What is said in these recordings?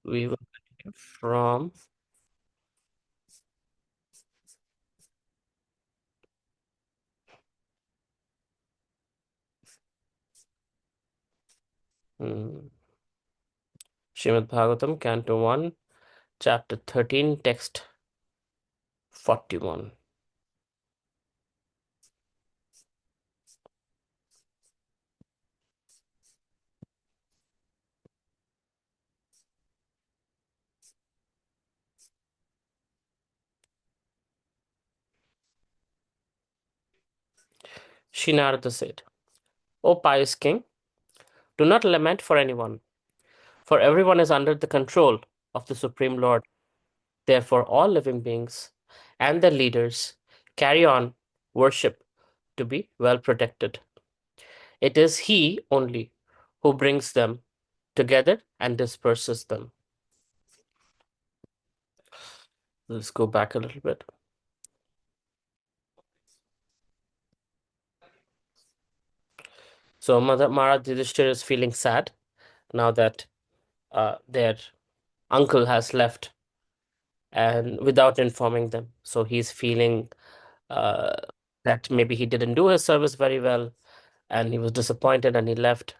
we will continue from mm, Srimad Bhagavatam, Canto 1, Chapter 13, Text 41. Shri Narada said, O pious king, do not lament for anyone, for everyone is under the control of the Supreme Lord. Therefore, all living beings and their leaders carry on worship to be well protected. It is He only who brings them together and disperses them. Let's go back a little bit. So, Mother Maharaj Yudhishthira is feeling sad now that their uncle has left and without informing them. So, he's feeling uh, that maybe he didn't do his service very well and he was disappointed and he left.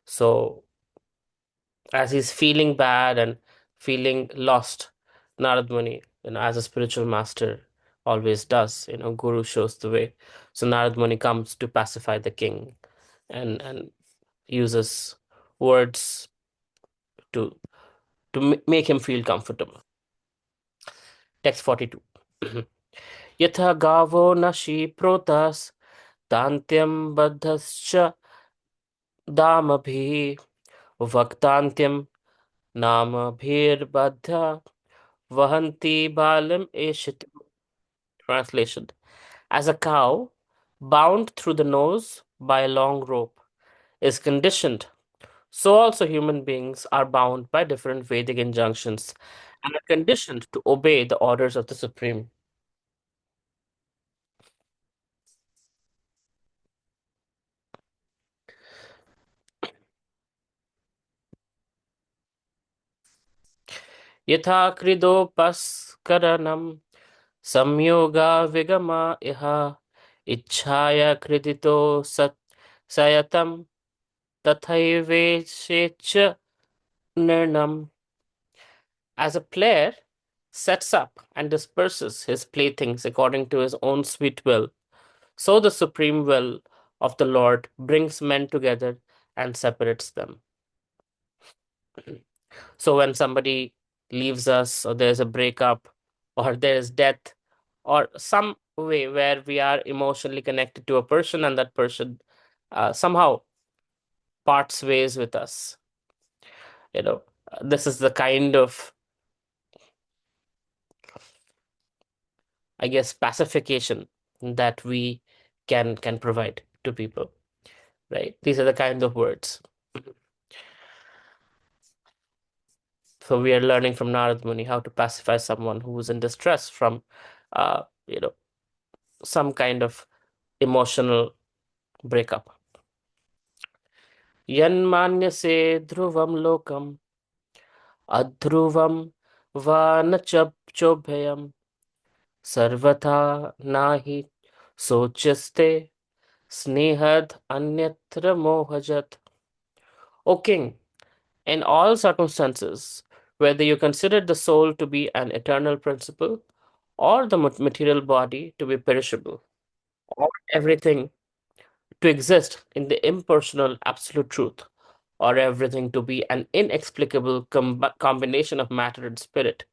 So, as he's feeling bad and feeling lost, Narad Muni, as a spiritual master, always does. Guru shows the way. So Narad Muni comes to pacify the king and uses words to make him feel comfortable. Text 42. Yatha gavo nashi protas tantyam baddhascha damabhi vaktantyam namabhir baddha Vahanti Balam Eshit. Translation. As a cow, bound through the nose by a long rope, is conditioned, so also human beings are bound by different Vedic injunctions and are conditioned to obey the orders of the Supreme. Yatha kridopaskaranam samyoga vigama iha ichhaya kridito sayatam tathaivechecha nirnam. As a player sets up and disperses his playthings according to his own sweet will, so the supreme will of the Lord brings men together and separates them. So when somebody leaves us, or there's a breakup, or there's death, or some way where we are emotionally connected to a person and that person somehow parts ways with us, you know, this is the kind of, I guess, pacification that we can provide to people, right? These are the kind of words. So we are learning from Narad Muni how to pacify someone who is in distress from, uh, you know, some kind of emotional breakup. Yanmanyase dhruvam lokam adhruvam va na chobhyam sarvatha nahi sochaste snehad anyatra mohajat. O king, in all circumstances, whether you consider the soul to be an eternal principle or the material body to be perishable, or everything to exist in the impersonal absolute truth, or everything to be an inexplicable combination of matter and spirit,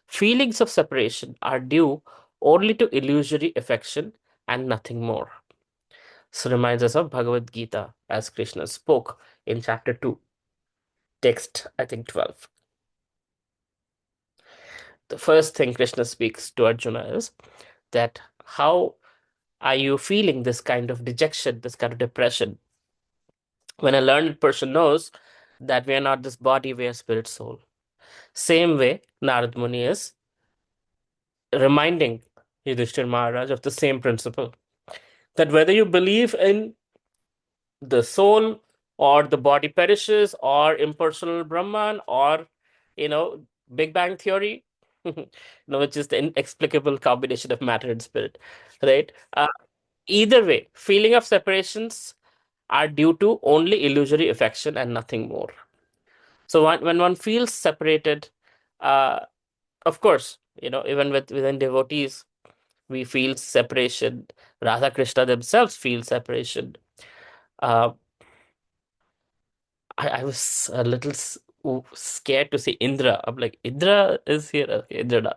feelings of separation are due only to illusory affection and nothing more. This reminds us of Bhagavad Gita as Krishna spoke in chapter 2, text, I think, 12. The first thing Krishna speaks to Arjuna is that how are you feeling this kind of dejection, this kind of depression? When a learned person knows that we are not this body, we are spirit soul. Same way, Narad Muni is reminding Yudhishthir Maharaj of the same principle. That whether you believe in the soul or the body perishes or impersonal Brahman or you know, Big Bang Theory, which is the inexplicable combination of matter and spirit, right? Either way, feeling of separations are due to only illusory affection and nothing more. So when one feels separated, uh, of course, even within devotees, we feel separation. Radha Krishna themselves feel separation. Uh, I was a little scared to say Indra. I'm like, Indra is here. Okay, Indra.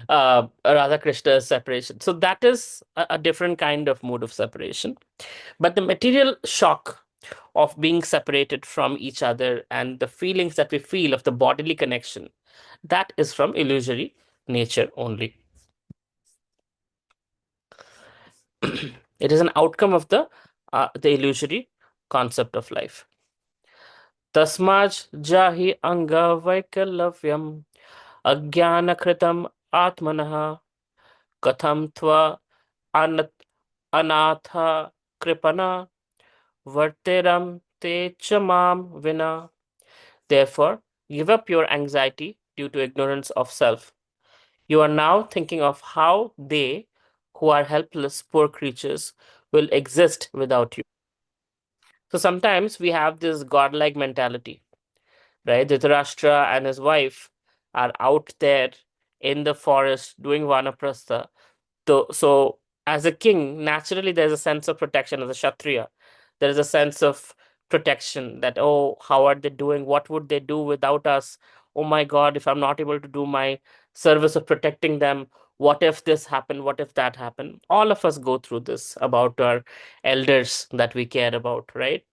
Radha Krishna separation. So that is a different kind of mode of separation. But the material shock of being separated from each other and the feelings that we feel of the bodily connection, that is from illusory nature only. It is an outcome of the illusory concept of life. Tasmaj jahi anga vaikalavyam ajnanakritam atmanah katham tva anat anatha kripana varteram te chamam vina. Therefore, give up your anxiety due to ignorance of self. You are now thinking of how they, who are helpless, poor creatures, will exist without you. So sometimes we have this godlike mentality, right? Dhritarashtra and his wife are out there in the forest doing vanaprastha. So as a king, naturally there's a sense of protection as a Kshatriya. There is a sense of protection that, oh, how are they doing? What would they do without us? Oh my God, if I'm not able to do my service of protecting them, what if this happened? What if that happened? All of us go through this about our elders that we care about, right?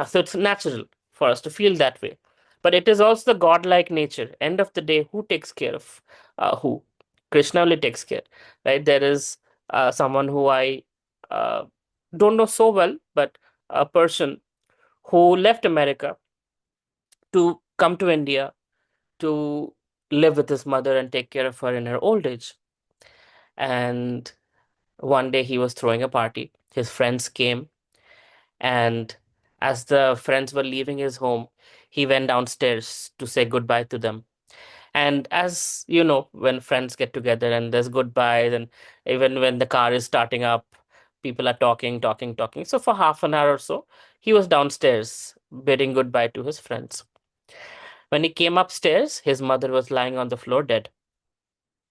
So it's natural for us to feel that way. But it is also the godlike nature. End of the day, who takes care of who? Krishna only takes care, right? There is someone who I uh, don't know so well, but a person who left America to come to India to live with his mother and take care of her in her old age. And one day he was throwing a party. His friends came, and as the friends were leaving his home, he went downstairs to say goodbye to them. And as you know, when friends get together and there's goodbyes, and even when the car is starting up, people are talking, talking, talking. So for half an hour or so, he was downstairs bidding goodbye to his friends. When he came upstairs, his mother was lying on the floor dead,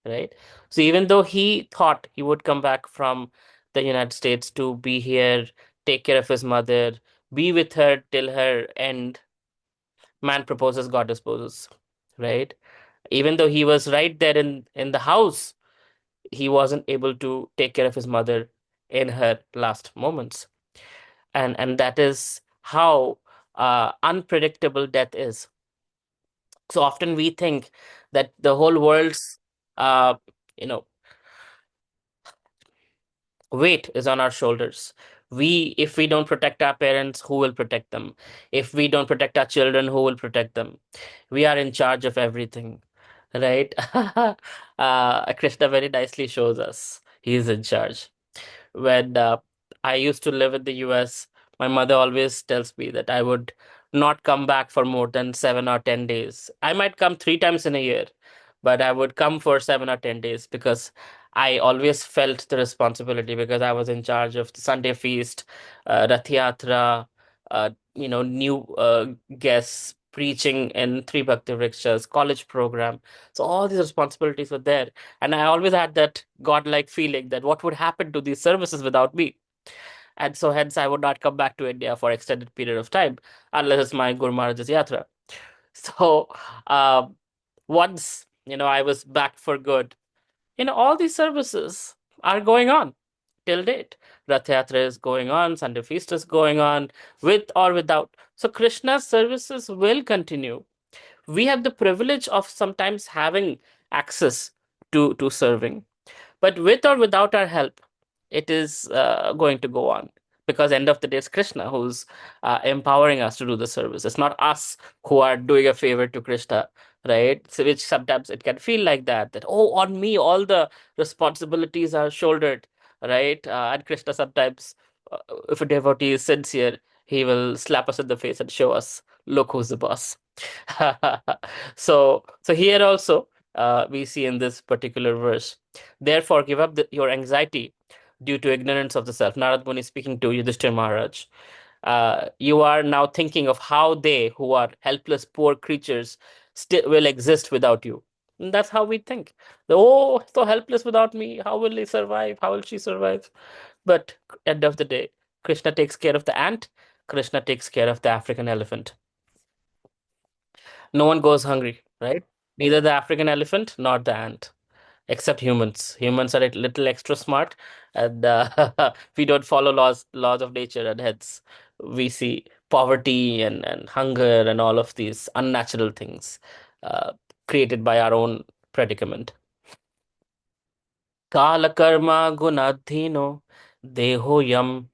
right? So even though he thought he would come back from the United States to be here, take care of his mother, be with her till her end, man proposes, God disposes, right? Even though he was right there in the house, he wasn't able to take care of his mother in her last moments. And that is how unpredictable death is. So often we think that the whole world's uh, you know weight is on our shoulders. If we don't protect our parents, who will protect them? If we don't protect our children, who will protect them? We are in charge of everything, right? Krishna very nicely shows us he is in charge. When I used to live in the US, my mother always tells me that I would not come back for more than 7 or 10 days. I might come 3 times in a year, but I would come for 7 or 10 days because I always felt the responsibility because I was in charge of the Sunday feast, Rath Yatra, new guests, preaching in three Bhakti Vrikshas, college program. So all these responsibilities were there. And I always had that godlike feeling that what would happen to these services without me? And so hence I would not come back to India for extended period of time unless it's my Guru Maharaj's yatra. So um, once, I was back for good, all these services are going on till date. Rath Yatra is going on, Sunday Feast is going on, with or without. So Krishna's services will continue. We have the privilege of sometimes having access to serving, but with or without our help, it is going to go on, because end of the day it's Krishna who's empowering us to do the service. It's not us who are doing a favor to Krishna, right? So which sometimes it can feel like that oh, on me all the responsibilities are shouldered, right? And Krishna sometimes, uh, if a devotee is sincere, He will slap us in the face and show us, look who's the boss. So here also, we see in this particular verse, therefore give up your anxiety due to ignorance of the self. Narad Muni speaking to Yudhishthir Maharaj. You are now thinking of how they, who are helpless, poor creatures, still will exist without you. And that's how we think. Oh, so helpless without me. How will he survive? How will she survive? But end of the day, Krishna takes care of the ant. Krishna takes care of the African elephant. No one goes hungry, right? Neither the African elephant nor the ant, except humans. Humans are a little extra smart, and we don't follow laws of nature, and hence we see poverty and hunger and all of these unnatural things uh, created by our own predicament. Kala karma gunadhino deho yam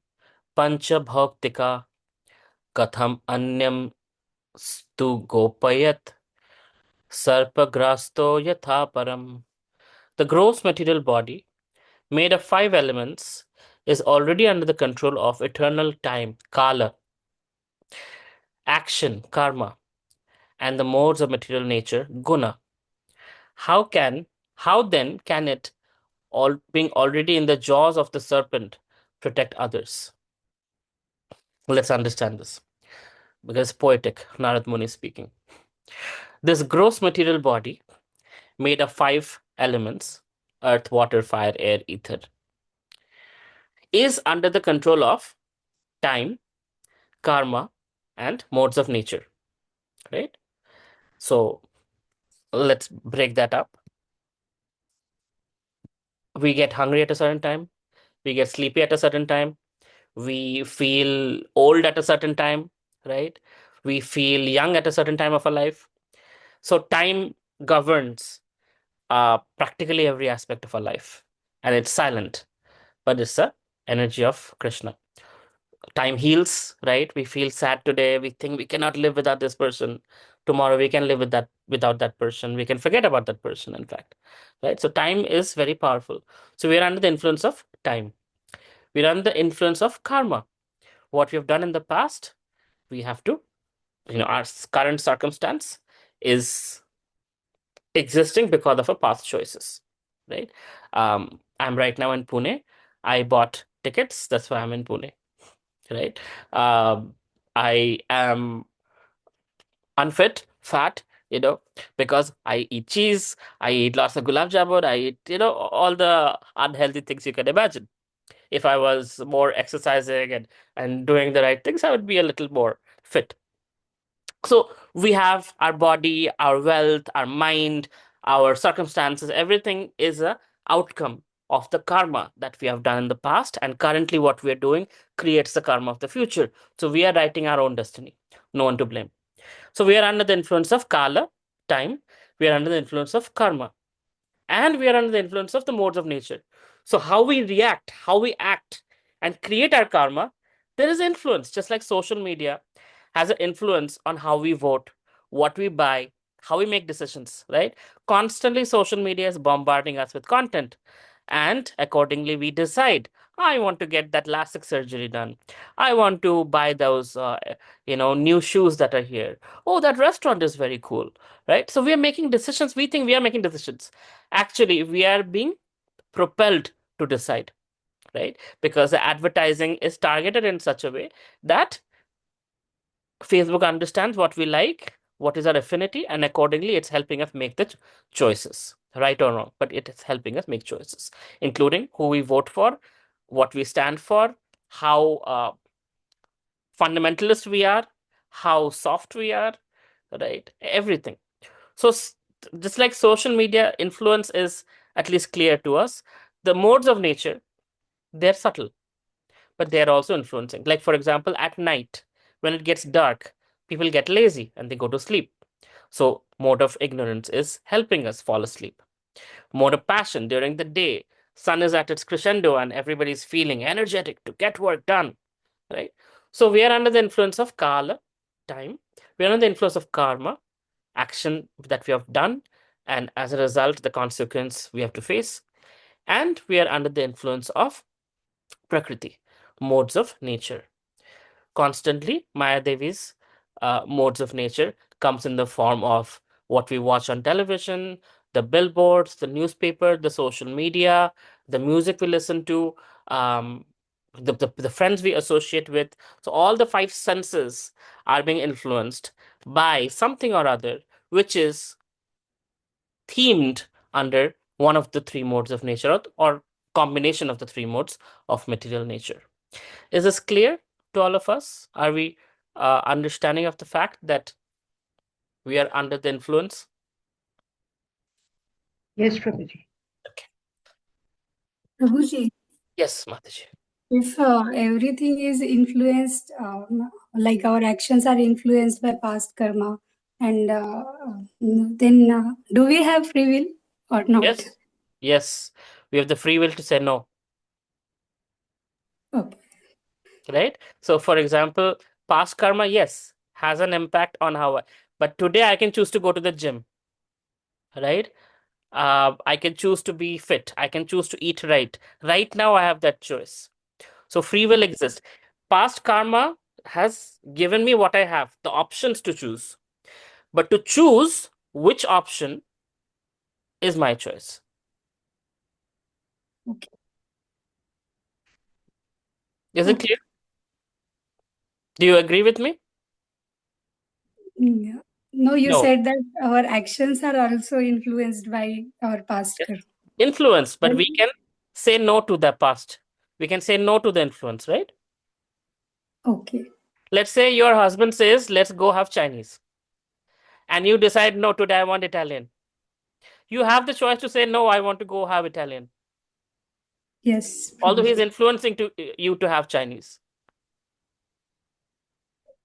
pancha bhaktika katham anyam stu gopayat sarpagrasto yatha param. The gross material body, made of five elements, is already under the control of eternal time, kala, action, karma, and the modes of material nature, guna. How can, how then can it, all being already in the jaws of the serpent, protect others? Let's understand this because poetic. Narad Muni speaking. This gross material body, made of five elements, earth, water, fire, air, ether, is under the control of time, karma, and modes of nature, right? So let's break that up. We get hungry at a certain time, we get sleepy at a certain time, we feel old at a certain time, right? We feel young at a certain time of our life. So time governs practically every aspect of our life, and it's silent, but it's the energy of Krishna. Time heals, right? We feel sad today, we think we cannot live without this person. Tomorrow we can live without that person, we can forget about that person, in fact, right? So time is very powerful. So we are under the influence of time. We are under the influence of karma. What we have done in the past, we have to, our current circumstance is existing because of our past choices, right? I'm right now in Pune. I bought tickets, that's why I'm in Pune, right? um, I am unfit, fat, because I eat cheese, I eat lots of gulab jamun, I eat, all the unhealthy things you can imagine. If I was more exercising and doing the right things, I would be a little more fit. So we have our body, our wealth, our mind, our circumstances, everything is a outcome of the karma that we have done in the past, and currently what we are doing creates the karma of the future. So we are writing our own destiny. No one to blame. So we are under the influence of Kala, time. We are under the influence of karma. And we are under the influence of the modes of nature. So how we react, how we act, and create our karma, there is influence. Just like social media has an influence on how we vote, what we buy, how we make decisions, right? Constantly, social media is bombarding us with content. And accordingly, we decide, I want to get that LASIK surgery done. I want to buy those, new shoes that are here. Oh, that restaurant is very cool, right? So we are making decisions. We think we are making decisions. Actually, we are being propelled to decide, right? Because the advertising is targeted in such a way that Facebook understands what we like, what is our affinity, and accordingly, it's helping us make the choices, right or wrong. But it is helping us make choices, including who we vote for, what we stand for, how fundamentalist we are, how soft we are, right? Everything. So, just like social media influence is at least clear to us, the modes of nature, they're subtle, but they're also influencing. Like, for example, at night, when it gets dark, people get lazy and they go to sleep. So, mode of ignorance is helping us fall asleep. Mode of passion during the day, sun is at its crescendo and everybody's feeling energetic to get work done, right? So, we are under the influence of Kala, time. We are under the influence of karma, action that we have done, and as a result, the consequence we have to face. And we are under the influence of Prakriti, modes of nature. constantly. Maya Devi's modes of nature comes in the form of what we watch on television, the billboards, the newspaper, the social media, the music we listen to, um, the friends we associate with. So all the five senses are being influenced by something or other, which is themed under one of the three modes of nature, or combination of the three modes of material nature. Is this clear to all of us? Are we understanding of the fact that we are under the influence? Yes, Prabhuji. Okay. Prabhuji, Yes, Mataji. if everything is influenced, like our actions are influenced by past karma, and then do we have free will or not? Yes. Yes. We have the free will to say no, Okay. right? So, for example, past karma, yes, has an impact on how but today I can choose to go to the gym, right? I can choose to be fit. I can choose to eat right. Right now, I have that choice. So free will exists. Past karma has given me what I have, the options to choose. But to choose which option is my choice. Okay. Is it Okay. clear? Do you agree with me? Yeah. No, you No. said that our actions are also influenced by our past Yes. karma. Influence, but we Then- can say no to the past. We can say no to the influence, right? Okay. Let's say your husband says, let's go have Chinese. And you decide, no, today I want Italian. You have the choice to say, no, I want to go have Italian. Yes, Although he's Prabhuji. influencing you to have Chinese.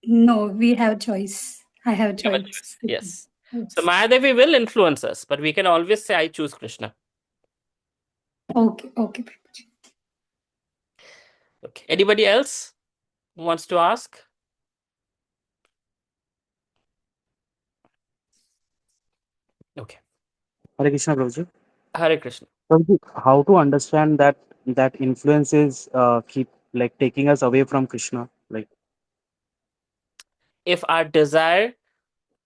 No, we have choice. I have You have a choice. choice. Yes. So Yes. Mahadevi will influence us, but we can always say, I choose Krishna. Okay. Okay, Prabhuji. Okay. Anybody else wants to ask? Okay. Hare Krishna, Prabhuji. Hare Krishna. Prabhuji, how to understand that influences keep like taking us away from Krishna? Like, If our desire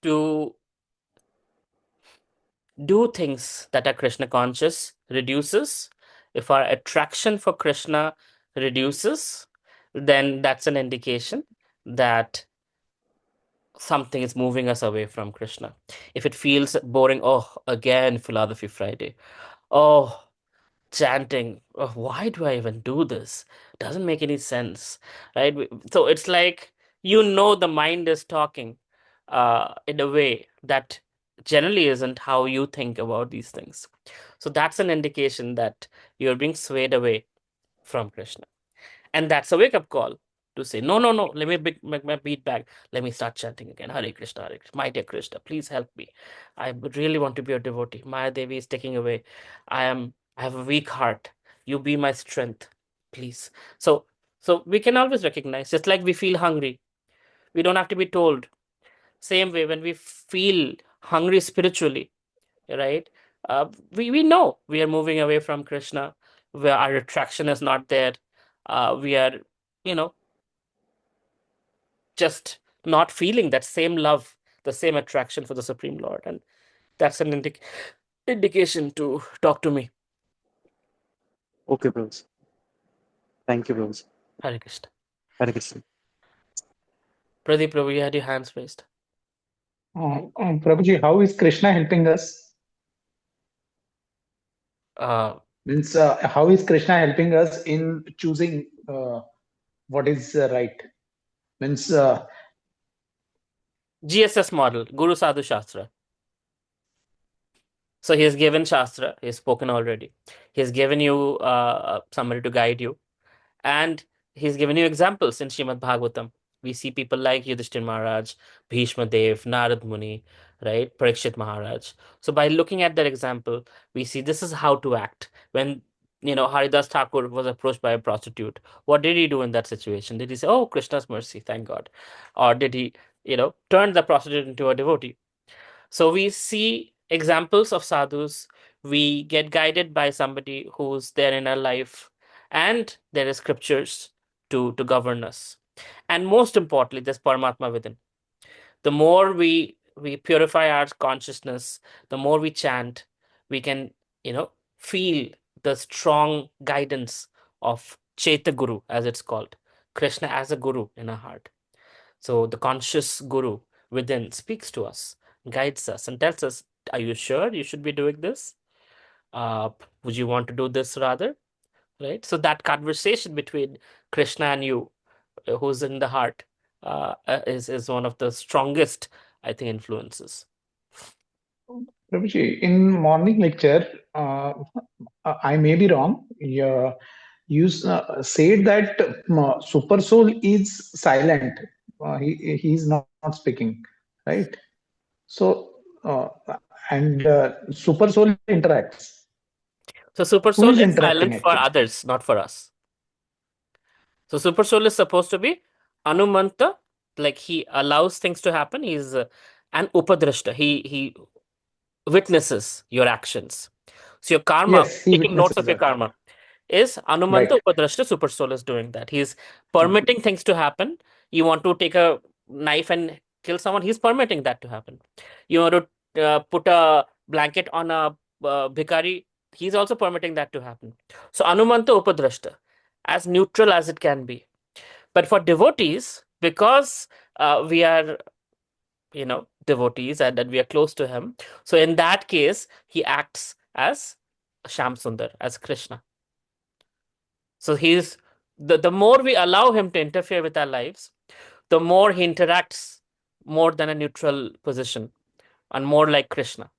to do things that are Krishna conscious reduces, if our attraction for Krishna reduces, then that's an indication that something is moving us away from Krishna. If it feels boring, oh, again, Philosophy Friday. Oh, chanting. Oh, why do I even do this? Doesn't make any sense, right? So it's like, the mind is talking in a way that generally isn't how you think about these things. So that's an indication that you're being swayed away from Krishna. And that's a wake up call to say, no, no, no, let me make my beat back. Let me start chanting again. Hare Krishna, Hare Krishna. My dear Krishna, please help me. I would really want to be a devotee. Maya Devi is taking away. I have a weak heart. You be my strength, please. So we can always recognize, just like we feel hungry. We don't have to be told. Same way, when we feel hungry spiritually, right? We know we are moving away from Krishna, where our attraction is not there. We are, you know, just not feeling that same love, the same attraction for the Supreme Lord. And that's an indication to talk to me. okay, Prabhuji. Thank you, Prabhuji. Hare Krishna. Hare Krishna. Pradeep Prabhu, you had your hands raised. Prabhuji, how is Krishna helping us? Uh, Means, how is Krishna helping us in choosing what is right? Means, GSS model, Guru Sadhu Shastra. So he has given Shastra, he has spoken already. He has given you somebody to guide you. And he's given you examples in Srimad Bhagavatam. We see people like Yudhishthir Maharaj, Bhishma Dev, Narad Muni, right? Parikshit Maharaj. So by looking at that example, we see this is how to act. When Haridas Thakur was approached by a prostitute, what did he do in that situation? Did he say, "Oh, Krishna's mercy, thank God," or did he, turn the prostitute into a devotee? So we see examples of sadhus. We get guided by somebody who's there in our life, and there is scriptures to govern us. And most importantly, there's Paramatma within. The more we purify our consciousness, the more we chant, we can, feel the strong guidance of Cheta Guru, as it's called, Krishna as a guru in our heart. So the conscious guru within speaks to us, guides us, and tells us, "Are you sure you should be doing this? Would you want to do this rather?" Right. So that conversation between Krishna and you, who's in the heart, is one of the strongest, I think, influences. Prabhuji, in morning lecture, I may be wrong. You said that super soul is silent. He's not speaking, right? So and super soul interacts. So super Who soul is is interacting silent for actually? others, not for us. So super soul is supposed to be Anumanta, like he allows things to happen. He's an Upadrashta. He witnesses your actions. So your karma, Yes, he taking notes witnesses of your that. karma, is Right. Anumanta Upadrashta. Super soul is doing that. He's permitting things to happen. You want to take a knife and kill someone, he's permitting that to happen. You want to put a blanket on a bhikari, he's also permitting that to happen. So Anumanta Upadrashta, as neutral as it can be. But for devotees, because we are, devotees, and we are close to him, so in that case, he acts as Sham Sundar, as Krishna. So he's the more we allow him to interfere with our lives, the more he interacts more than a neutral position and more like Krishna.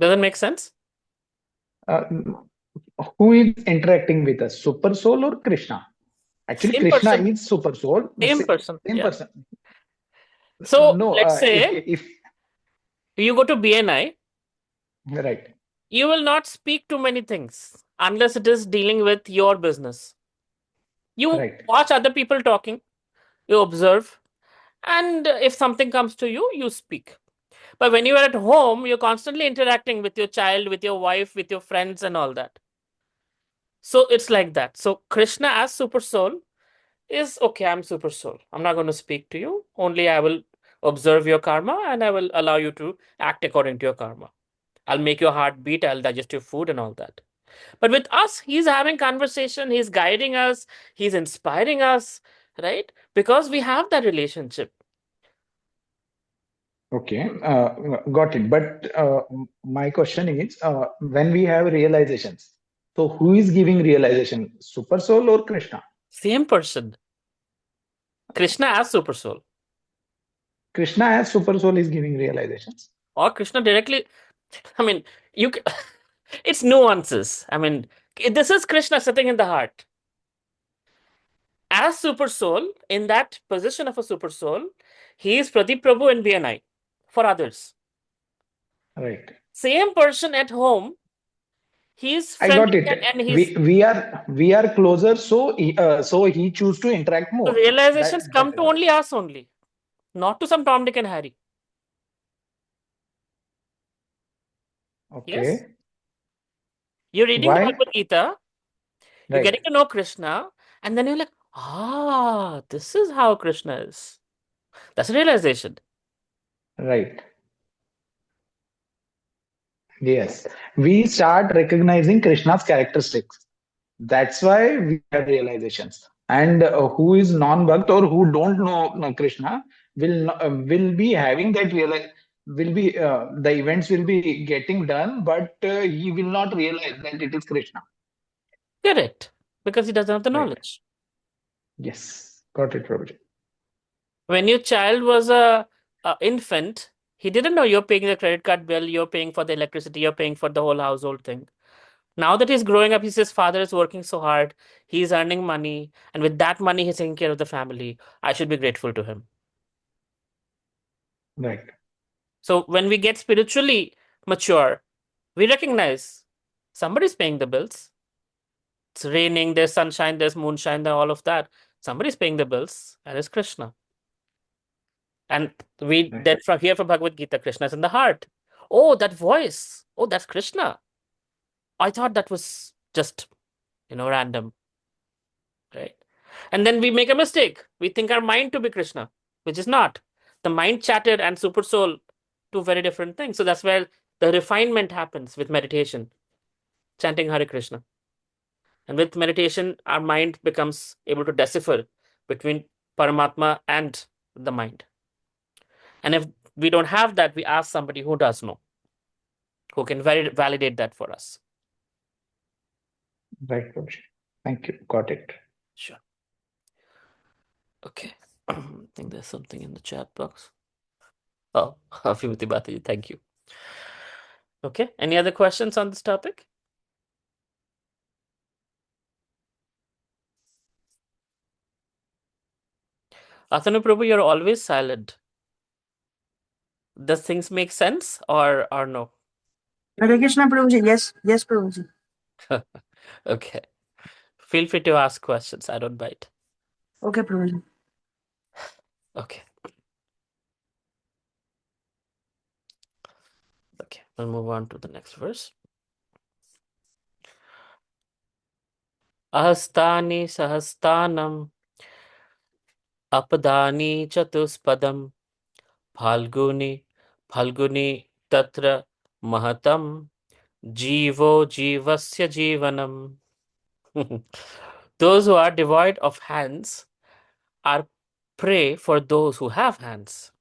Does that make sense? Uh, who is interacting with us? Super soul or Krishna? Actually, Same Krishna person, is super soul. same person. Same Yeah. person. So No, let's say if you go to BNI, right, you will not speak too many things unless it is dealing with your business. You right, watch other people talking, you observe, and if something comes to you, you speak. But when you are at home, you're constantly interacting with your child, with your wife, with your friends, and all that. So it's like that. So Krishna as super soul is okay. I'm super soul. I'm not going to speak to you. Only I will observe your karma and I will allow you to act according to your karma. I'll make your heart beat. I'll digest your food and all that. But with us, he's having conversation. He's guiding us. He's inspiring us, right? Because we have that relationship. okay, got it. But my question is, when we have realizations, so who is giving realization? Super soul or Krishna? Same person. Krishna as super soul. Krishna as super soul is giving realizations. Or Krishna directly. I mean, it's nuances. I mean, this is Krishna sitting in the heart. As super soul, in that position of a super soul, he is Pradeep Prabhu in BNI for others. Right. Same person at home, he's I got friendly it. and he's We are closer, so he choose to interact so more. realizations That come is to only us only, not to some Tom, Dick, and Harry. Yes, okay. you're reading the Why? Bhagavad Gita, you're Right, getting to know Krishna, and then you're like, this is how Krishna is. That's a realization. right. Yes, we start recognizing Krishna's characteristics. That's why we have realizations. And who is non-bhakt or who don't know Krishna will be having that will be the events will be getting done, but he will not realize that it is Krishna. Correct, because he doesn't have the Right. knowledge. Yes. Got it, Prabhuji. When your child was a infant, he didn't know you're paying the credit card bill, you're paying for the electricity, you're paying for the whole household thing. Now that he's growing up, he says father is working so hard, he's earning money, and with that money, he's taking care of the family. I should be grateful to him. Right. So when we get spiritually mature, we recognize somebody's paying the bills. It's raining, there's sunshine, there's moonshine, there's all of that. Somebody's paying the bills, and it's Krishna. And we Right. then from here from Bhagavad Gita, Krishna is in the heart. Oh, that voice. Oh, that's Krishna. I thought that was just, random, right? And then we make a mistake. We think our mind to be Krishna, which is not. The mind chatted and super soul, two very different things. So that's where the refinement happens with meditation, chanting Hare Krishna. And with meditation, our mind becomes able to decipher between Paramatma and the mind. And if we don't have that, we ask somebody who does know, who can validate that for us. Right, Prabhuji. Thank you. Got it. Sure. Okay. I think there's something in the chat box. Oh, Vibhuti Bhataji, thank you. Okay. Any other questions on this topic? Atanu Prabhu, you're always silent. Does things make sense or no? Hare Krishna, Prabhuji. Yes, yes, Prabhuji. Okay. Feel free to ask questions. I don't bite. Okay, Prabhuji. Okay. Okay. We'll move on to the next verse. Ahastani sahastanam apadani chatuspadam Phalguni tatra mahatam jivo jivasya jivanam. Those who are devoid of hands are prey for those who have hands.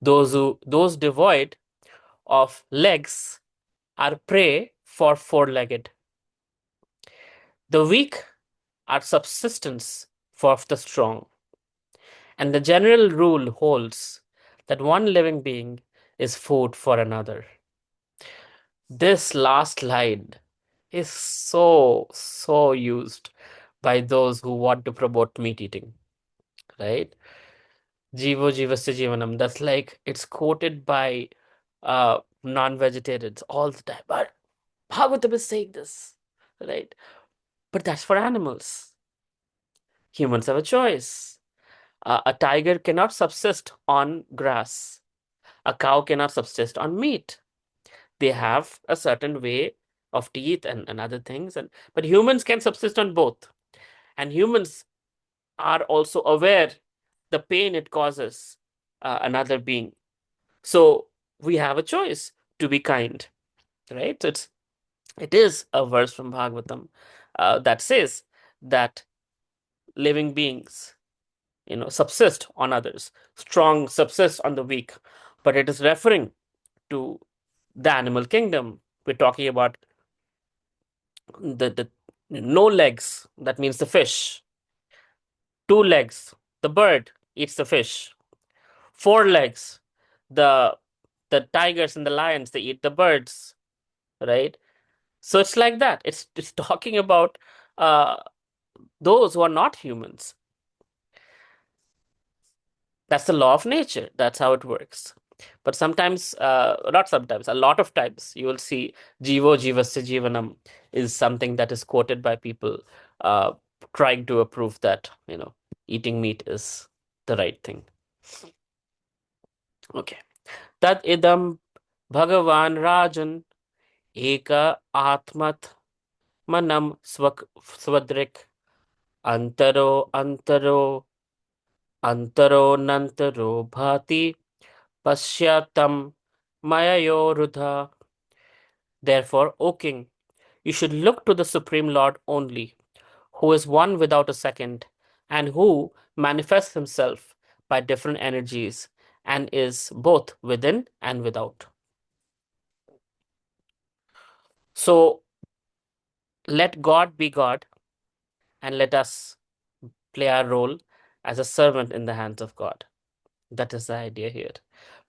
Those devoid of legs are prey for four-legged. The weak are subsistence for the strong. And the general rule holds that one living being is food for another. This last line is so used by those who want to promote meat eating, right? Jivo jivasya jivanam. That's like it's quoted by non-vegetarians all the time. But Bhagavatam is saying this, right? But that's for animals. Humans have a choice. A tiger cannot subsist on grass. A cow cannot subsist on meat. They have a certain way of teeth and other things, but humans can subsist on both. And humans are also aware the pain it causes another being. So we have a choice to be kind, right? So it is a verse from Bhagavatam that says that living beings, subsist on others, strong subsist on the weak, but it is referring to the animal kingdom. We're talking about the no legs, that means the fish. Two legs, the bird eats the fish. Four legs, the tigers and the lions, they eat the birds, right? So it's like that. It's talking about uh, those who are not humans. That's the law of nature. That's how it works. But sometimes, not sometimes, a lot of times, you will see jivo jivasya jivanam is something that is quoted by people uh, trying to approve that, eating meat is the right thing. Okay. Tat idam Bhagavan Rajan eka atmat manam swadrik antaro nantaro bhati Pashyatam Mayayorudha. Therefore, O king, you should look to the Supreme Lord only, who is one without a second, and who manifests himself by different energies and is both within and without. So let God be God, and let us play our role as a servant in the hands of God. That is the idea here.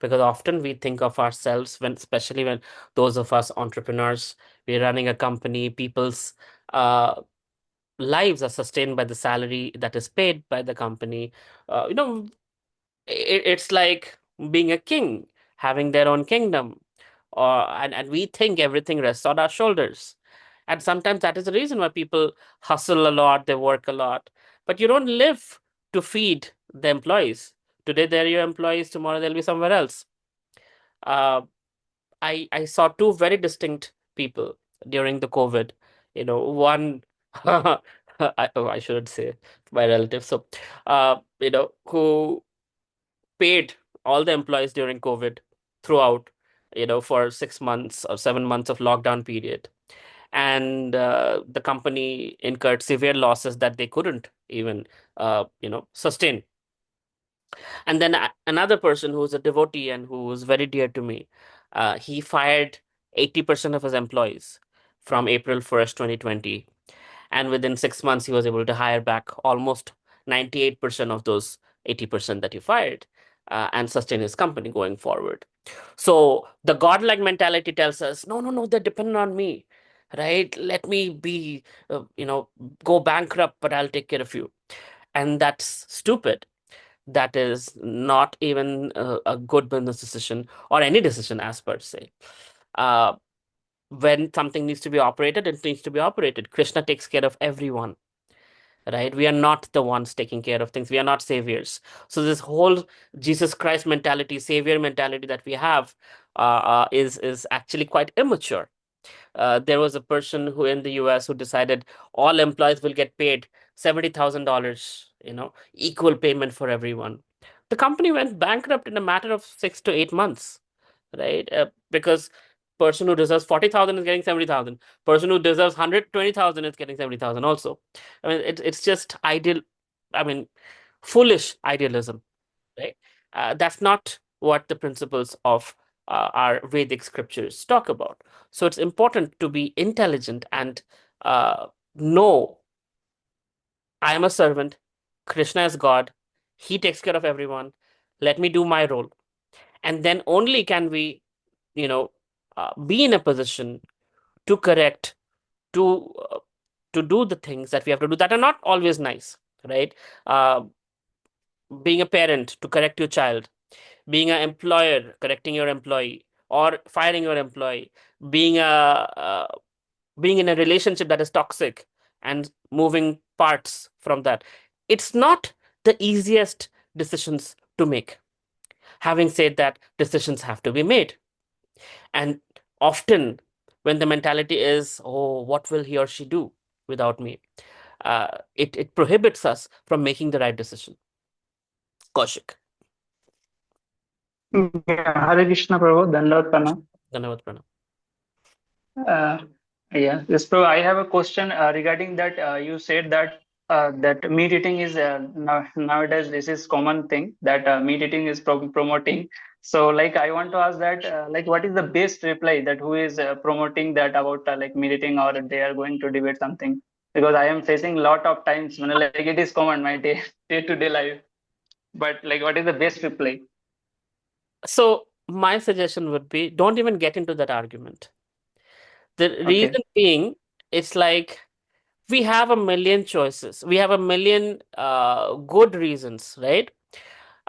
Because often we think of ourselves, especially when those of us entrepreneurs, we're running a company, people's lives are sustained by the salary that is paid by the company. It's like being a king, having their own kingdom. And we think everything rests on our shoulders. And sometimes that is the reason why people hustle a lot, they work a lot. But you don't live to feed the employees. Today they're your employees, tomorrow they'll be somewhere else. Uh, I saw two very distinct people during the COVID. One I shouldn't say my relative. So, who paid all the employees during COVID throughout, for 6 months or 7 months of lockdown period. And the company incurred severe losses that they couldn't even, sustain. And then another person who's a devotee and who was very dear to me, he fired 80% of his employees from April 1st, 2020. And within 6 months, he was able to hire back almost 98% of those 80% that he fired, and sustain his company going forward. So the godlike mentality tells us, no, no, no, they're dependent on me, right? Let me be, go bankrupt, but I'll take care of you. And that's stupid. That is not even a good business decision or any decision as per se. Uh, when something needs to be operated, it needs to be operated. Krishna takes care of everyone, right? We are not the ones taking care of things. We are not saviors. So this whole Jesus Christ mentality, savior mentality that we have, is actually quite immature. There was a person who in the US who decided all employees will get paid $70,000, equal payment for everyone. The company went bankrupt in a matter of 6 to 8 months, right? Because person who deserves 40,000 is getting 70,000. Person who deserves 120,000 is getting 70,000 also. I mean, it's just ideal. I mean, foolish idealism, right? That's not what the principles of our Vedic scriptures talk about. So it's important to be intelligent and know I am a servant. Krishna is God. He takes care of everyone. Let me do my role. And then only can we, be in a position to correct, to to do the things that we have to do that are not always nice, right? Uh, being a parent to correct your child, being an employer correcting your employee or firing your employee, being a being in a relationship that is toxic and moving parts from that. It's not the easiest decisions to make. Having said that, decisions have to be made. And often, when the mentality is, oh, what will he or she do without me? It prohibits us from making the right decision. Kaushik. Yeah, Hare Krishna Prabhu, Dandavat Pranam. Dhanavad Pranam. Uh, yeah, yes, Prabhu, I have a question regarding that. You said that that meat eating is nowadays this is common thing that meat eating is promoting. So, like, I want to ask that, like, what is the best reply that who is promoting that about like meat eating or they are going to debate something? Because I am facing lot of times when like it is common my day to day life. But like, what is the best reply? So, my suggestion would be don't even get into that argument. The Okay. reason being, it's like we have a million choices. We have a million good reasons, right?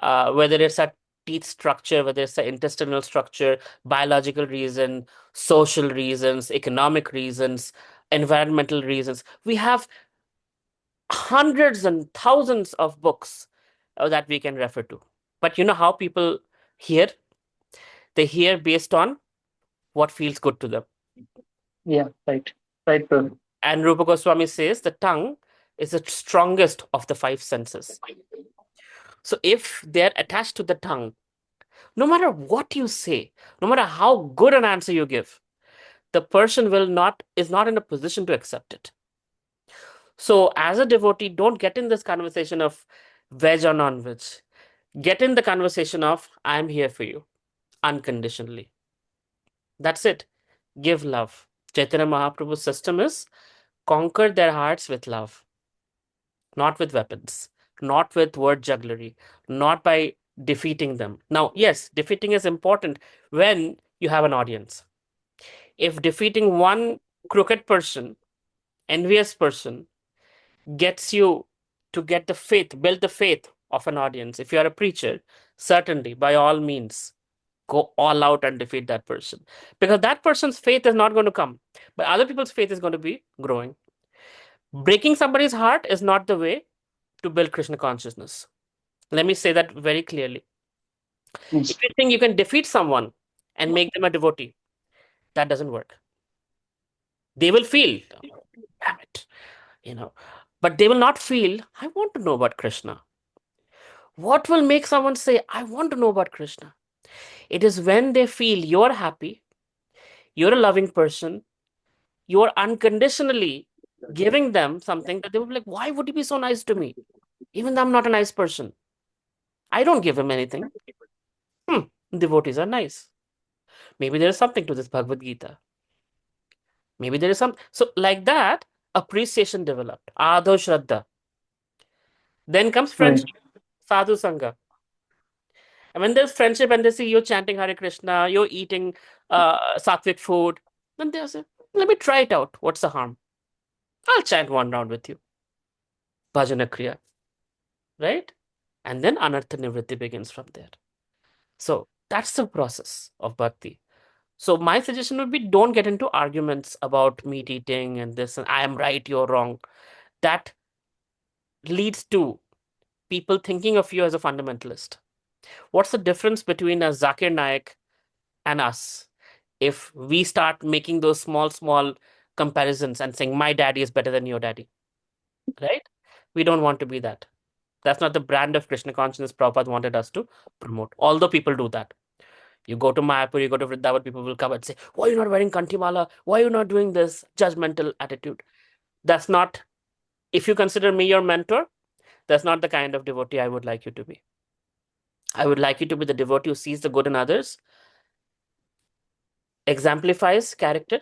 Whether it's a teeth structure, whether it's the intestinal structure, biological reason, social reasons, economic reasons, environmental reasons. We have hundreds and thousands of books that we can refer to. But you know how people hear? They hear based on what feels good to them. Yeah, right. Right, Prabhu. And Rupa Goswami says the tongue is the strongest of the five senses. So if they're attached to the tongue, no matter what you say, no matter how good an answer you give, the person is not in a position to accept it. So as a devotee, don't get in this conversation of veg or non-veg. Get in the conversation of I'm here for you unconditionally. That's it. Give love. Chaitanya Mahaprabhu's system is conquer their hearts with love, not with weapons, not with word jugglery, not by defeating them. Now, yes, defeating is important when you have an audience. If defeating one crooked person, envious person, gets you to get the faith, build the faith of an audience, if you are a preacher, certainly, by all means, go all out and defeat that person. Because that person's faith is not going to come, but other people's faith is going to be growing. Breaking somebody's heart is not the way to build Krishna consciousness. Let me say that very clearly. Yes. If you think you can defeat someone and make them a devotee, that doesn't work. They will feel, "Oh, damn it, you know, But they will not feel, I want to know about Krishna. What will make someone say, I want to know about Krishna? It is when they feel you're happy, you're a loving person, you're unconditionally giving them something that they will be like, why would he be so nice to me? Even though I'm not a nice person. I don't give him anything. Devotees are nice. Maybe there is something to this Bhagavad Gita. Maybe there is some. So, like that, appreciation developed. Adho Shraddha. Then comes Right. friendship, Sadhu Sangha. And when there's friendship and they see you chanting Hare Krishna, you're eating sattvic food, then they'll say, let me try it out. What's the harm? I'll chant one round with you. Bhajana Kriya. Right? And then Anartha Nivritti begins from there. So that's the process of bhakti. So my suggestion would be don't get into arguments about meat eating and this and I am right, you're wrong. That leads to people thinking of you as a fundamentalist. What's the difference between a Zakir Naik and us? If we start making those small comparisons and saying my daddy is better than your daddy, right? We don't want to be that. That's not the brand of Krishna consciousness Prabhupada wanted us to promote. Although people do that. You go to Mayapur, you go to Vrindavan, people will come and say, why are you not wearing Kantimala? Why are you not doing this? Judgmental attitude. That's not, if you consider me your mentor, that's not the kind of devotee I would like you to be. I would like you to be the devotee who sees the good in others, exemplifies character,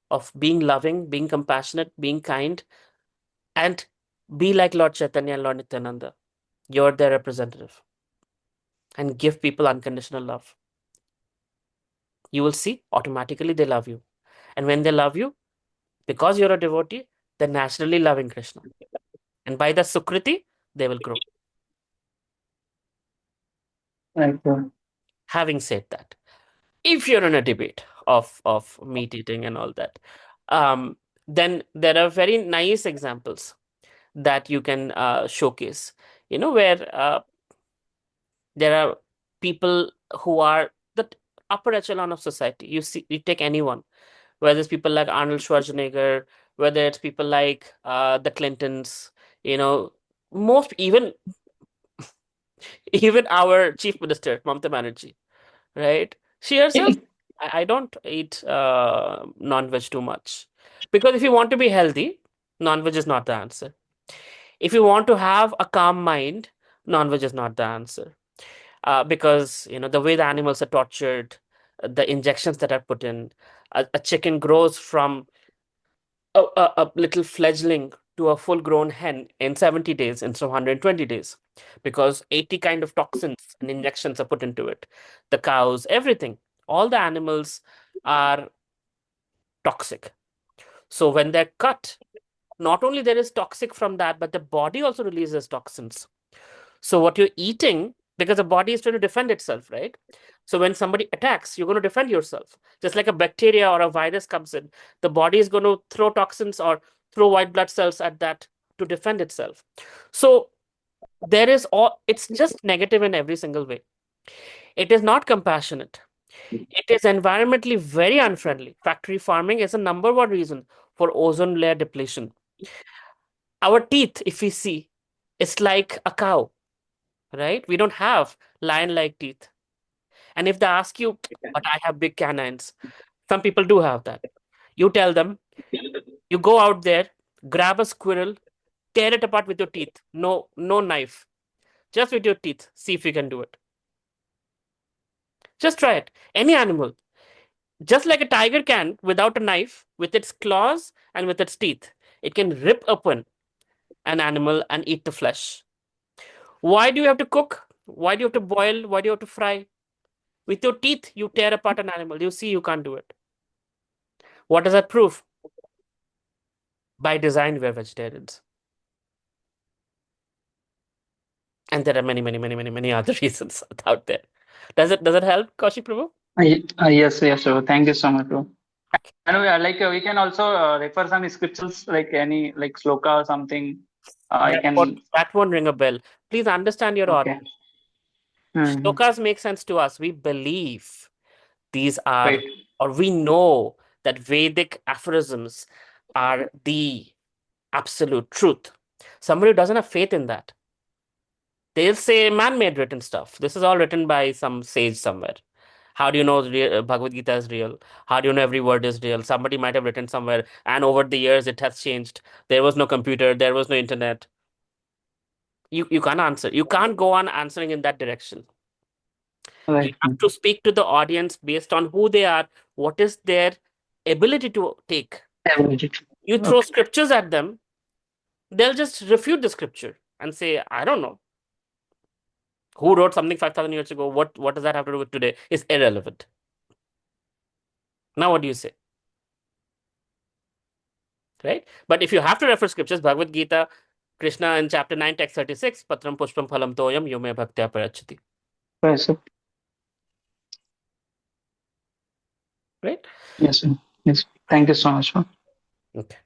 of being loving, being compassionate, being kind, and be like Lord Chaitanya and Lord Nityananda. You're their representative. And give people unconditional love. You will see automatically they love you. And when they love you, because you're a devotee, they're naturally loving Krishna. And by the Sukriti, they will grow. Right. Having said that, if you're in a debate of meat eating and all that, then there are very nice examples that you can showcase, where there are people who are the upper echelon of society. You take anyone, whether it's people like Arnold Schwarzenegger, whether it's people like the Clintons, most even our chief minister, Mamata Banerjee, right? She herself, I don't eat non-veg too much. Because if you want to be healthy, non-veg is not the answer. If you want to have a calm mind, non-veg is not the answer. Because the way the animals are tortured, the injections that are put in, a chicken grows from a little fledgling to a full-grown hen in 70 days instead of 120 days, because 80 kind of toxins and injections are put into it. The cows, everything, all the animals are toxic. So when they're cut, not only there is toxic from that, but the body also releases toxins. So what you're eating, because the body is trying to defend itself, right? So when somebody attacks, you're going to defend yourself. Just like a bacteria or a virus comes in, the body is going to throw toxins or throw white blood cells at that to defend itself. So it's just negative in every single way. It is not compassionate. It is environmentally very unfriendly. Factory farming is a number one reason for ozone layer depletion. Our teeth, if we see, it's like a cow, right? We don't have lion-like teeth. And if they ask you, but I have big canines, some people do have that. You tell them, you go out there, grab a squirrel, tear it apart with your teeth. No, no knife. Just with your teeth. See if you can do it. Just try it. Any animal. Just like a tiger can, without a knife, with its claws and with its teeth, it can rip open an animal and eat the flesh. Why do you have to cook? Why do you have to boil? Why do you have to fry? With your teeth, you tear apart an animal. You see, you can't do it. What does that prove? By design, we're vegetarians. And there are many other reasons out there. Does it help, Kaushik Prabhu? Yes, yes, sir. Thank you so much, bro. And we can also refer some scriptures, like any like sloka or something. I can. That won't ring a bell. Please understand your Okay. audience. Mhm. Shlokas make sense to us. We believe these are, Right. or we know that Vedic aphorisms are the absolute truth. Somebody who doesn't have faith in that, they'll say man-made written stuff. This is all written by some sage somewhere. How do you know Bhagavad Gita is real? How do you know every word is real? Somebody might have written somewhere, and over the years it has changed. There was no computer, there was no internet. You can't answer. You can't go on answering in that direction. You Right. have to speak to the audience based on who they are, what is their ability to take. You throw Okay. scriptures at them, they'll just refute the scripture and say, I don't know. Who wrote something 5,000 years ago? What does that have to do with today? It's irrelevant. Now, what do you say? Right? But if you have to refer scriptures, Bhagavad Gita, Krishna in chapter 9, text 36, Patram Pushpam Phalam Toyam Yume Bhaktya Parachati. Right, sir. Right? Yes, sir. Yes. Thank you so much, sir. Okay.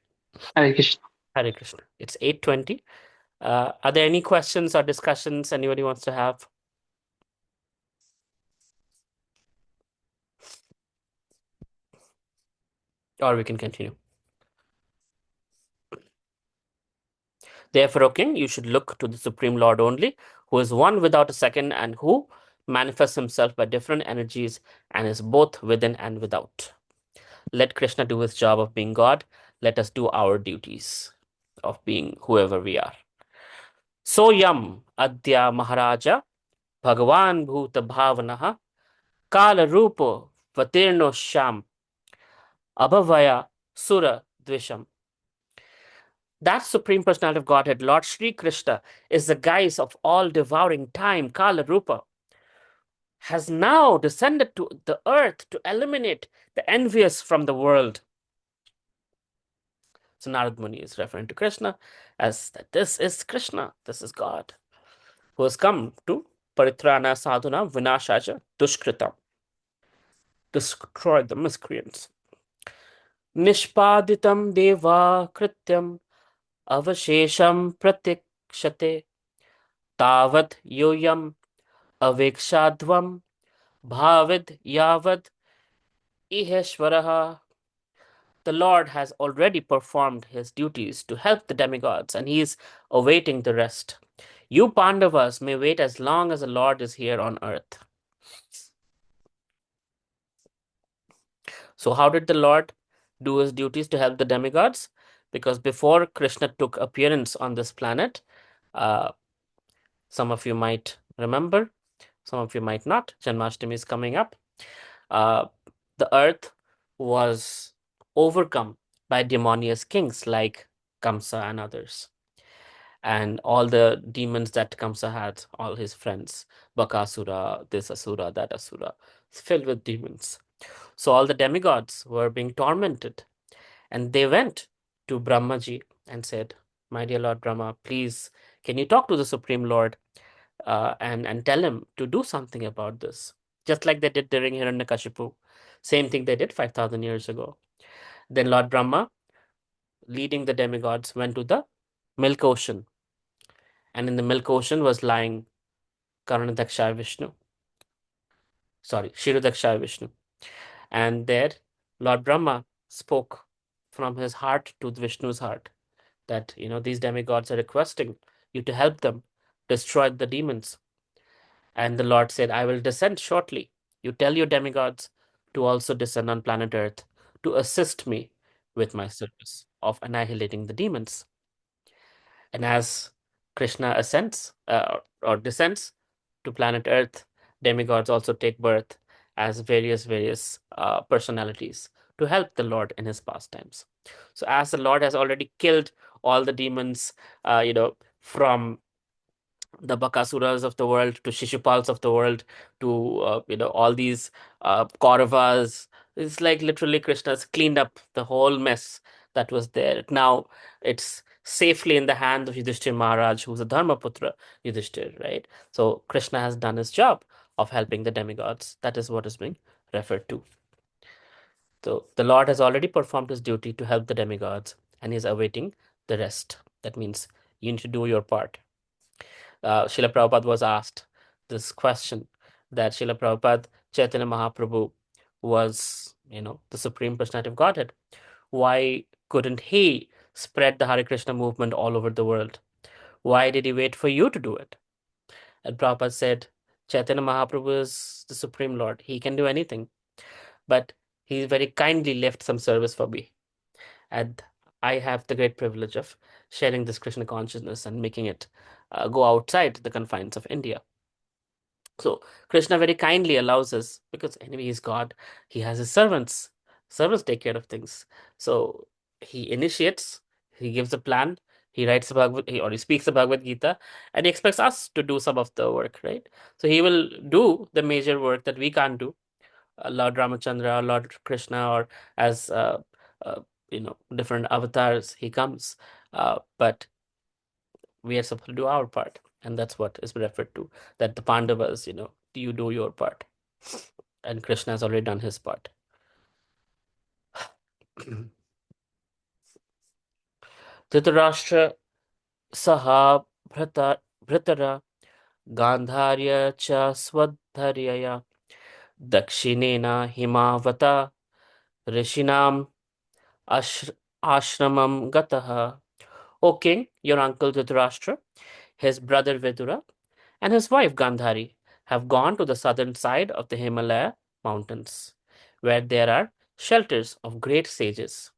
Hare Krishna. Hare Krishna. It's 8:20. Are there any questions or discussions anybody wants to have? Or we can continue. Therefore, O king, you should look to the Supreme Lord only, who is one without a second and who manifests himself by different energies and is both within and without. Let Krishna do his job of being God. Let us do our duties of being whoever we are. Soyam Adya Maharaja Bhagavan Bhuta Bhavanaha Kala Rupo Vatirno Sham Abhavaya Sura Dvisham. That Supreme Personality of Godhead, Lord Sri Krishna, is the guise of all devouring time, Kala Rupa, has now descended to the earth to eliminate the envious from the world. So Narad Muni is referring to Krishna as that this is Krishna, this is God, who has come to Paritrana Sadhuna Vinashaja Dushkritam, destroy the miscreants. Nishpaditam Deva Krityam Avashesham Pratikshate Tavat Yoyam Avekshadvam Bhavid Yavad Iheshwaraha. The Lord has already performed his duties to help the demigods, and he is awaiting the rest. You Pandavas may wait as long as the Lord is here on earth. So, how did the Lord do his duties to help the demigods? Because before Krishna took appearance on this planet, some of you might remember, some of you might not. Janmashtami is coming up. The earth was overcome by demonious kings like Kamsa and others. And all the demons that Kamsa had, all his friends, Bakasura, this Asura, that Asura, filled with demons. So all the demigods were being tormented. And they went to Brahmaji and said, My dear Lord Brahma, please, can you talk to the Supreme Lord and tell him to do something about this? Just like they did during Hiranyakashipu. Same thing they did 5,000 years ago. Then Lord Brahma, leading the demigods, went to the milk ocean. And in the milk ocean was lying Karunadaksha Vishnu. Sorry, Kshirodaksha Vishnu. And there, Lord Brahma spoke from his heart to Vishnu's heart that, these demigods are requesting you to help them destroy the demons. And the Lord said, I will descend shortly. You tell your demigods to also descend on planet Earth to assist me with my service of annihilating the demons. And as Krishna ascends or descends to planet Earth, demigods also take birth as various personalities to help the Lord in his pastimes. So as the Lord has already killed all the demons, from the Bakasuras of the world to Shishupals of the world to all these Kauravas. It's like literally Krishna's cleaned up the whole mess that was there. Now it's safely in the hands of Yudhishthir Maharaj, who's a Dharmaputra Yudhishthir, right? So Krishna has done his job of helping the demigods. That is what is being referred to. So the Lord has already performed his duty to help the demigods, and he's awaiting the rest. That means you need to do your part. Srila Prabhupada was asked this question that Srila Prabhupada, Chaitanya Mahaprabhu, was, the Supreme Personality of Godhead. Why couldn't he spread the Hare Krishna movement all over the world. Why did he wait for you to do it? And Prabhupada said, Chaitanya Mahaprabhu is the Supreme Lord. He can do anything. But he very kindly left some service for me. And I have the great privilege of sharing this Krishna consciousness and making it go outside the confines of India. So Krishna very kindly allows us, because anyway he's God, he has his servants. Servants take care of things. So he initiates, he gives a plan, he writes the or he speaks the Bhagavad Gita, and he expects us to do some of the work, right? So he will do the major work that we can't do. Lord Ramachandra, or Lord Krishna, or as uh, different avatars he comes. But we are supposed to do our part, and that's what is referred to, that the Pandavas, you do your part, and Krishna has already done his part. Dhritarashtra saha bhratara Gandharya cha swadharyaya dakshinena himavata rishinam ashramam gataha. O king, your uncle Dhritarashtra, his brother Vidura, and his wife Gandhari have gone to the southern side of the Himalaya mountains, where there are shelters of great sages.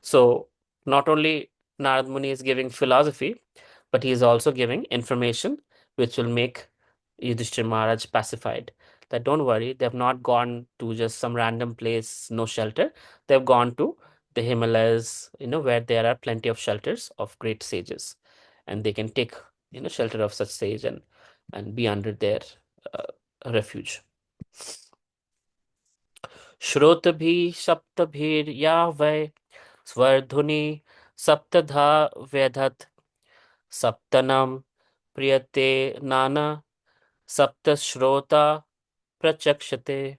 So, not only Narad Muni is giving philosophy, but he is also giving information which will make Yudhishthir Maharaj pacified. That don't worry, they've not gone to just some random place, no shelter. They've gone to the Himalayas, where there are plenty of shelters of great sages, and they can take, shelter of such sage and be under their refuge. Shrotabhi Saptabhir Yahweh Svardhuni Saptadha Vedhat Saptanam Priyate Nana Saptashrota Prachakshate.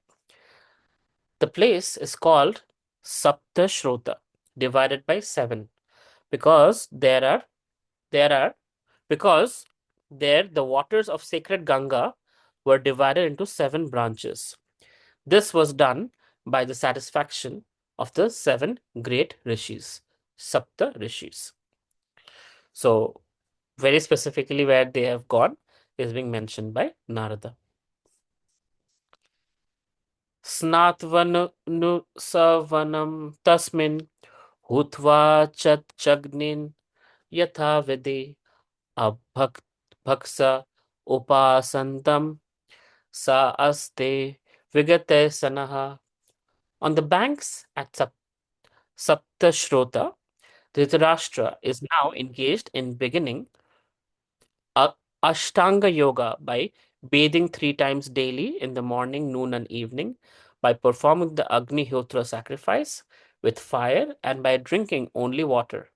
The place is called Saptashrota, divided by 7, because there the waters of sacred Ganga were divided into 7 branches. This was done by the satisfaction of the 7 great rishis, Sapta rishis. So, very specifically where they have gone is being mentioned by Narada. Snatvan nu savanam tasmin hutva chagnin yatha vide abhaksa upasantam sa aste vigate sanaha. On the banks at Saptashrota, Dhritarashtra is now engaged in beginning Ashtanga Yoga by bathing 3 times daily in the morning, noon, and evening, by performing the Agnihotra sacrifice with fire, and by drinking only water.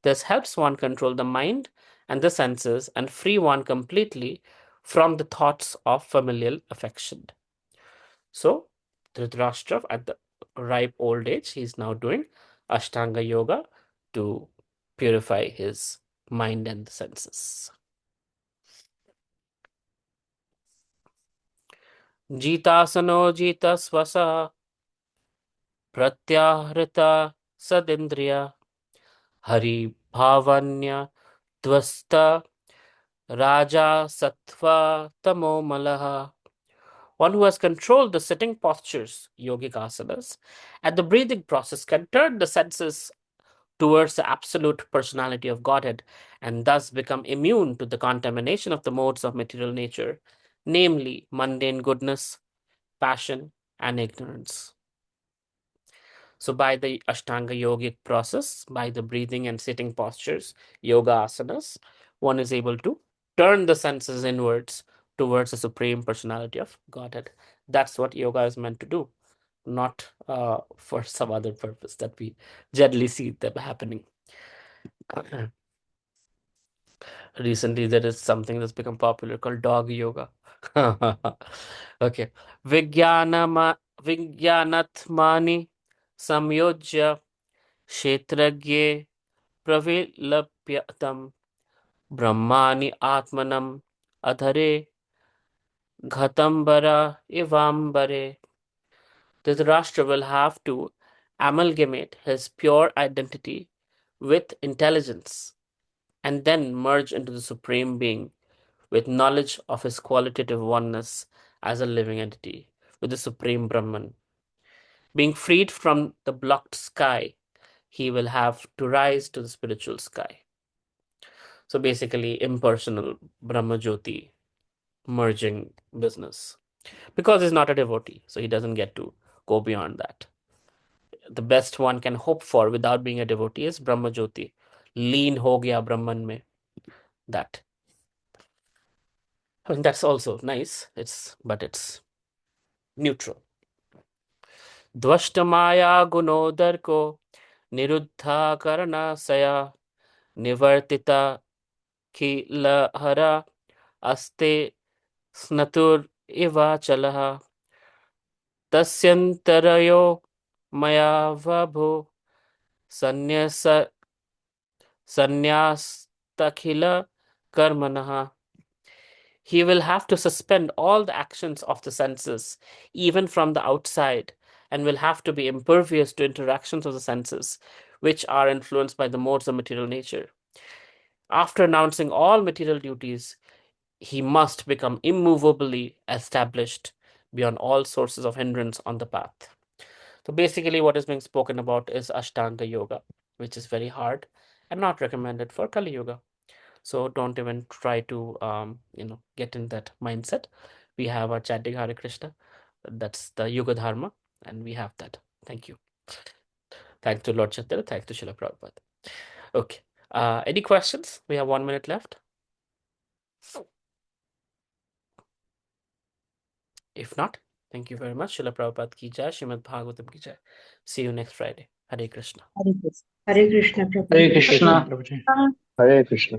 This helps one control the mind and the senses and free one completely from the thoughts of familial affection. So, Dhritarashtra, at the ripe old age, he is now doing Ashtanga Yoga to purify his mind and the senses. Jitasano jita swasa pratyahrita sadindriya hari bhavanya dvasta raja sattva tamo malaha. One who has controlled the sitting postures, yogic asanas, and the breathing process can turn the senses towards the absolute personality of Godhead and thus become immune to the contamination of the modes of material nature, namely mundane goodness, passion, and ignorance. So, by the Ashtanga yogic process, by the breathing and sitting postures, yoga asanas, one is able to turn the senses inwards towards the supreme personality of Godhead. That's what yoga is meant to do, not for some other purpose that we generally see them happening. Recently, there is something that's become popular called dog yoga. Okay. Vijnanatmani samyojya kshetragye pravilapyatam brahmani atmanam adhare ghatambara ivambare. Dhritarashtra will have to amalgamate his pure identity with intelligence, and then merge into the Supreme Being with knowledge of his qualitative oneness as a living entity, with the Supreme Brahman. Being freed from the blocked sky, he will have to rise to the spiritual sky. So basically, impersonal Brahma Jyoti merging business. Because he's not a devotee, so he doesn't get to go beyond that. The best one can hope for without being a devotee is Brahma Jyoti. Leen ho gaya Brahman mein. That. I mean, that's also nice. But it's neutral. Dvashtamaya gunodar ko niruddha karana saya nivartita khilahara aste snatur iva chalaha tasyantarayo maya vabho sanyasa sanyastakhila karmanaha. He will have to suspend all the actions of the senses, even from the outside, and will have to be impervious to interactions of the senses, which are influenced by the modes of material nature. After announcing all material duties, he must become immovably established beyond all sources of hindrance on the path. So basically what is being spoken about is Ashtanga Yoga, which is very hard and not recommended for Kali Yoga. So don't even try to get in that mindset. We have our chanting Hare Krishna. That's the Yoga Dharma, and we have that. Thank you. Thanks to Lord Chaitanya. Thanks to Srila Prabhupada. Okay. Any questions? We have 1 minute left. If not, thank you very much. Srila Prabhupada ki jai, Srimad Bhagavatam ki jai. See you next Friday. Hare Krishna. Hare Krishna. Hare Krishna, Prabhuji. Hare Krishna. Krishna. Hare Krishna.